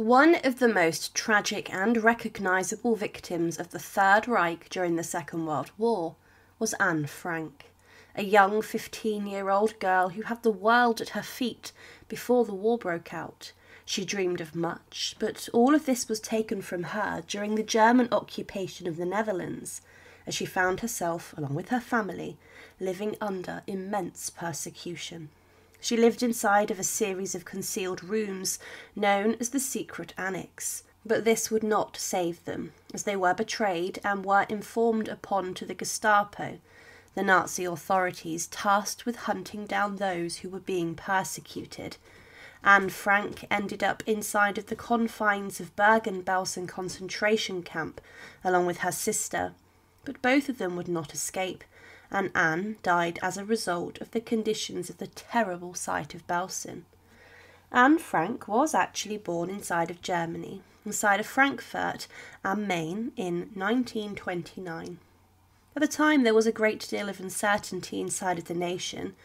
One of the most tragic and recognisable victims of the Third Reich during the Second World War was Anne Frank, a young 15-year-old girl who had the world at her feet before the war broke out. She dreamed of much, but all of this was taken from her during the German occupation of the Netherlands, as she found herself, along with her family, living under immense persecution. She lived inside of a series of concealed rooms known as the Secret Annex, but this would not save them, as they were betrayed and were informed upon to the Gestapo, the Nazi authorities tasked with hunting down those who were being persecuted. Anne Frank ended up inside of the confines of Bergen Belsen Concentration Camp, along with her sister, but both of them would not escape, and Anne died as a result of the conditions of the terrible site of Belsen. Anne Frank was actually born inside of Germany, inside of Frankfurt am Main in 1929. At the time there was a great deal of uncertainty inside of the nation,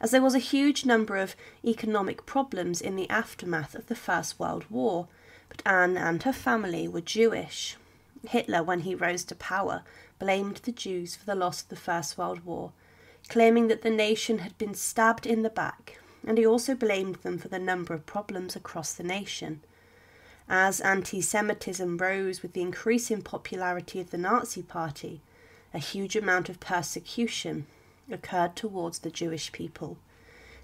as there was a huge number of economic problems in the aftermath of the First World War, but Anne and her family were Jewish. Hitler, when he rose to power, blamed the Jews for the loss of the First World War, claiming that the nation had been stabbed in the back, and he also blamed them for the number of problems across the nation. As anti-Semitism rose with the increasing popularity of the Nazi Party, a huge amount of persecution occurred towards the Jewish people.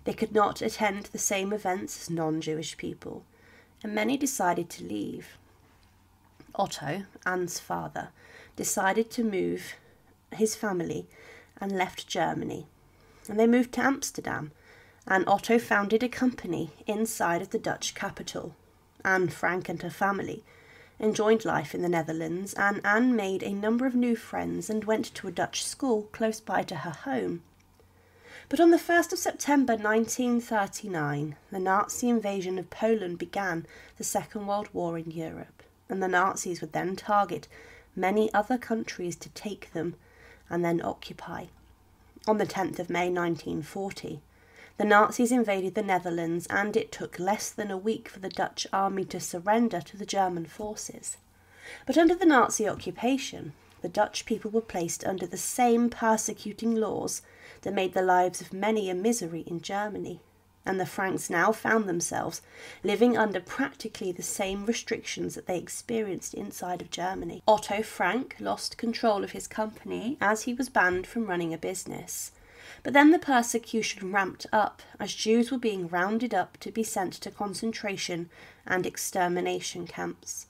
They could not attend the same events as non-Jewish people, and many decided to leave. Otto, Anne's father, decided to move his family and left Germany, and they moved to Amsterdam, and Otto founded a company inside of the Dutch capital. Anne Frank and her family enjoyed life in the Netherlands, and Anne made a number of new friends and went to a Dutch school close by to her home. But on the 1st of September 1939, the Nazi invasion of Poland began the Second World War in Europe, and the Nazis would then target many other countries to take them and then occupy. On the 10th of May 1940, the Nazis invaded the Netherlands, and it took less than a week for the Dutch army to surrender to the German forces. But under the Nazi occupation, the Dutch people were placed under the same persecuting laws that made the lives of many a misery in Germany, and the Franks now found themselves living under practically the same restrictions that they experienced inside of Germany. Otto Frank lost control of his company as he was banned from running a business. But then the persecution ramped up as Jews were being rounded up to be sent to concentration and extermination camps.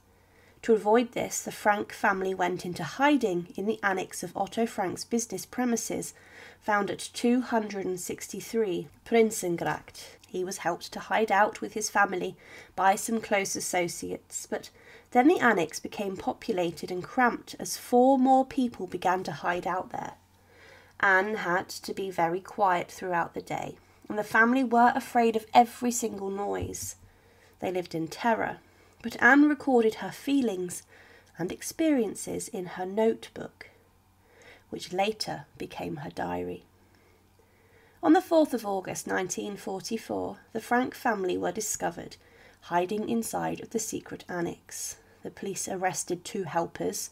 To avoid this, the Frank family went into hiding in the annex of Otto Frank's business premises, found at 263 Prinsengracht. He was helped to hide out with his family by some close associates, but then the annex became populated and cramped as 4 more people began to hide out there. Anne had to be very quiet throughout the day, and the family were afraid of every single noise. They lived in terror, but Anne recorded her feelings and experiences in her notebook, which later became her diary. On the 4th of August 1944, the Frank family were discovered hiding inside of the Secret Annex. The police arrested 2 helpers,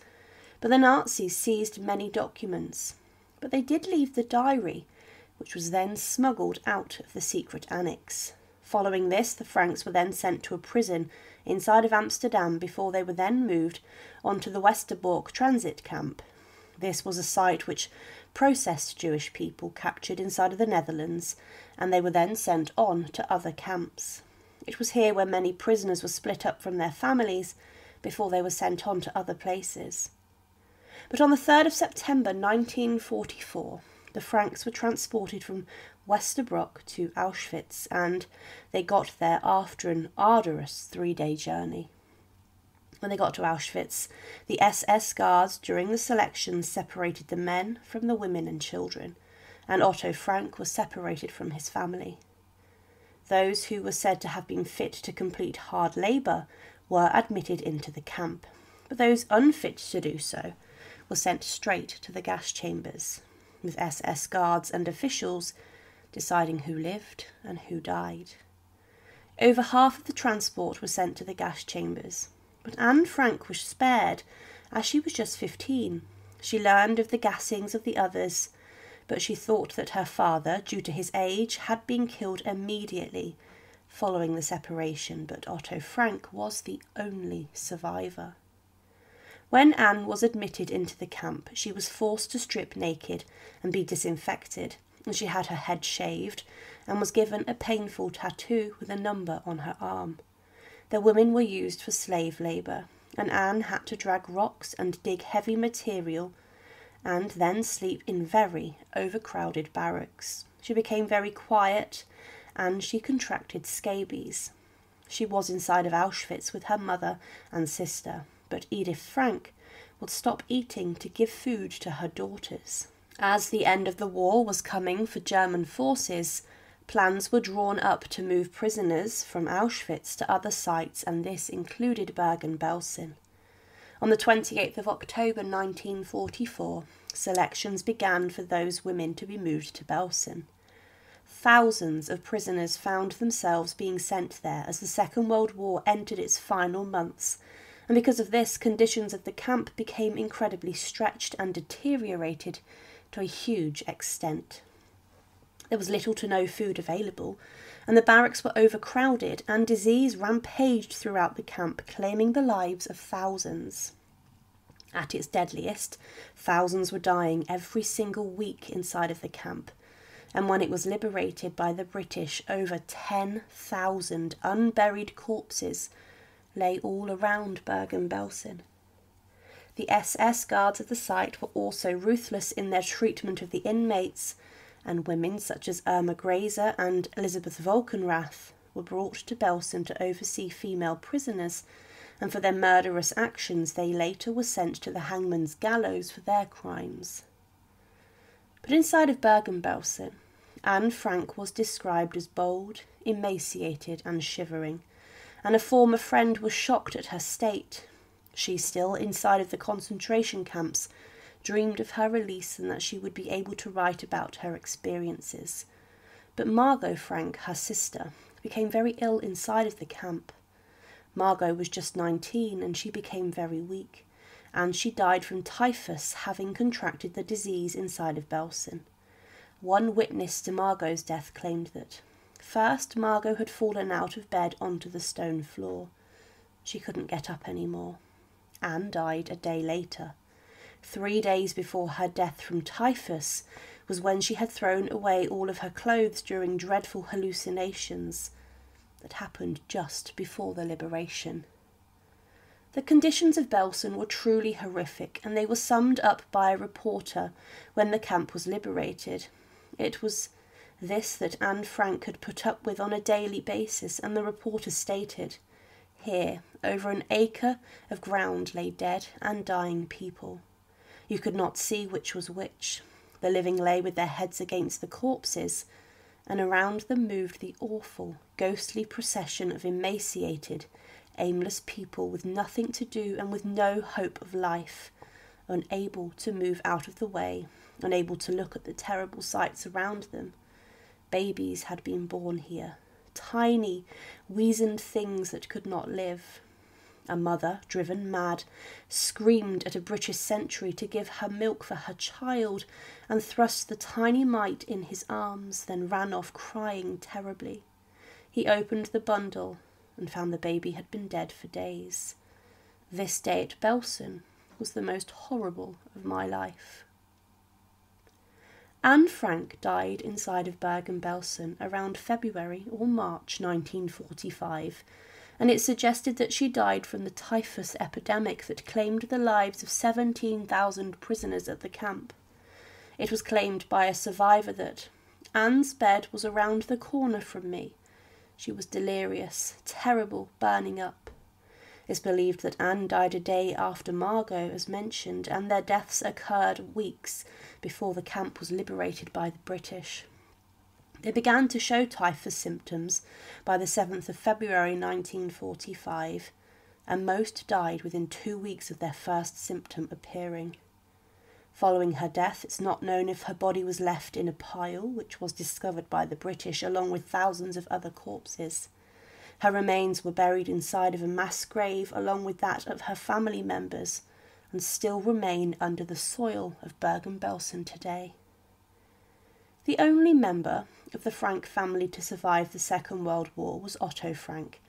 but the Nazis seized many documents. But they did leave the diary, which was then smuggled out of the Secret Annex. Following this, the Franks were then sent to a prison inside of Amsterdam before they were then moved onto the Westerbork transit camp. This was a site which processed Jewish people captured inside of the Netherlands, and they were then sent on to other camps. It was here where many prisoners were split up from their families before they were sent on to other places. But on the 3rd of September 1944, the Franks were transported from Westerbork to Auschwitz, and they got there after an arduous 3-day journey. When they got to Auschwitz, the SS guards during the selection separated the men from the women and children, and Otto Frank was separated from his family. Those who were said to have been fit to complete hard labour were admitted into the camp, but those unfit to do so were sent straight to the gas chambers, with SS guards and officials deciding who lived and who died. Over half of the transport was sent to the gas chambers, but Anne Frank was spared, as she was just 15. She learned of the gassings of the others, but she thought that her father, due to his age, had been killed immediately following the separation, but Otto Frank was the only survivor. When Anne was admitted into the camp, she was forced to strip naked and be disinfected, and she had her head shaved and was given a painful tattoo with a number on her arm. The women were used for slave labour, and Anne had to drag rocks and dig heavy material and then sleep in very overcrowded barracks. She became very quiet and she contracted scabies. She was inside of Auschwitz with her mother and sister, but Edith Frank would stop eating to give food to her daughters. As the end of the war was coming for German forces, plans were drawn up to move prisoners from Auschwitz to other sites, and this included Bergen Belsen. On the 28th of October 1944, selections began for those women to be moved to Belsen. Thousands of prisoners found themselves being sent there as the Second World War entered its final months, and because of this, conditions of the camp became incredibly stretched and deteriorated to a huge extent. There was little to no food available, and the barracks were overcrowded, and disease rampaged throughout the camp, claiming the lives of thousands. At its deadliest, thousands were dying every single week inside of the camp, and when it was liberated by the British, over 10,000 unburied corpses lay all around Bergen Belsen. The SS guards of the site were also ruthless in their treatment of the inmates, and women such as Irma Grazer and Elizabeth Volkenrath were brought to Belsen to oversee female prisoners, and for their murderous actions they later were sent to the hangman's gallows for their crimes. But inside of Bergen Belsen, Anne Frank was described as bold, emaciated and shivering, and a former friend was shocked at her state. She, still inside of the concentration camps, dreamed of her release and that she would be able to write about her experiences. But Margot Frank, her sister, became very ill inside of the camp. Margot was just 19 and she became very weak, and she died from typhus, having contracted the disease inside of Belsen. One witness to Margot's death claimed that, first, Margot had fallen out of bed onto the stone floor. She couldn't get up anymore. Anne died a day later. 3 days before her death from typhus was when she had thrown away all of her clothes during dreadful hallucinations that happened just before the liberation. The conditions of Belsen were truly horrific, and they were summed up by a reporter when the camp was liberated. It was this that Anne Frank had put up with on a daily basis, and the reporter stated, "Here, over an acre of ground lay dead and dying people. You could not see which was which. The living lay with their heads against the corpses, and around them moved the awful, ghostly procession of emaciated, aimless people with nothing to do and with no hope of life, unable to move out of the way, unable to look at the terrible sights around them. Babies had been born here, tiny, weazened things that could not live. A mother, driven mad, screamed at a British sentry to give her milk for her child and thrust the tiny mite in his arms, then ran off crying terribly. He opened the bundle and found the baby had been dead for days. This day at Belsen was the most horrible of my life." Anne Frank died inside of Bergen Belsen around February or March 1945, and it's suggested that she died from the typhus epidemic that claimed the lives of 17,000 prisoners at the camp. It was claimed by a survivor that Anne's bed was around the corner from me. She was delirious, terrible, burning up. It's believed that Anne died a day after Margot, as mentioned, and their deaths occurred weeks before the camp was liberated by the British. They began to show typhus symptoms by the 7th of February 1945, and most died within 2 weeks of their first symptom appearing. Following her death, it's not known if her body was left in a pile, which was discovered by the British along with thousands of other corpses. Her remains were buried inside of a mass grave along with that of her family members, and still remain under the soil of Bergen Belsen today. The only member of the Frank family to survive the Second World War was Otto Frank,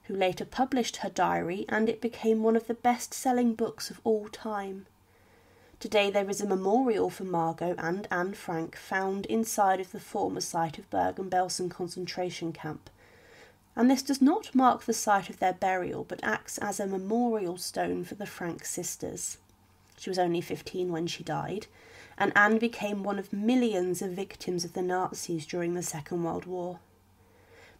who later published her diary, and it became one of the best-selling books of all time. Today there is a memorial for Margot and Anne Frank found inside of the former site of Bergen Belsen Concentration Camp, and this does not mark the site of their burial but acts as a memorial stone for the Frank sisters. She was only 15 when she died, and Anne became one of millions of victims of the Nazis during the Second World War.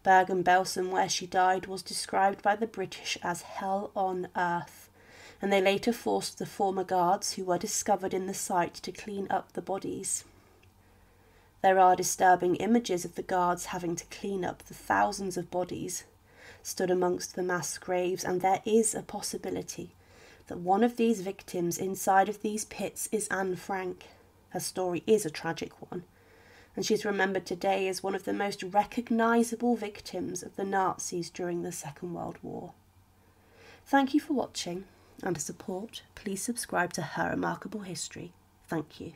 Bergen Belsen, where she died, was described by the British as hell on earth, and they later forced the former guards who were discovered in the site to clean up the bodies. There are disturbing images of the guards having to clean up the thousands of bodies stood amongst the mass graves, and there is a possibility that one of these victims inside of these pits is Anne Frank. Her story is a tragic one, and she's remembered today as one of the most recognisable victims of the Nazis during the Second World War. Thank you for watching, and to support, please subscribe to Her Remarkable History. Thank you.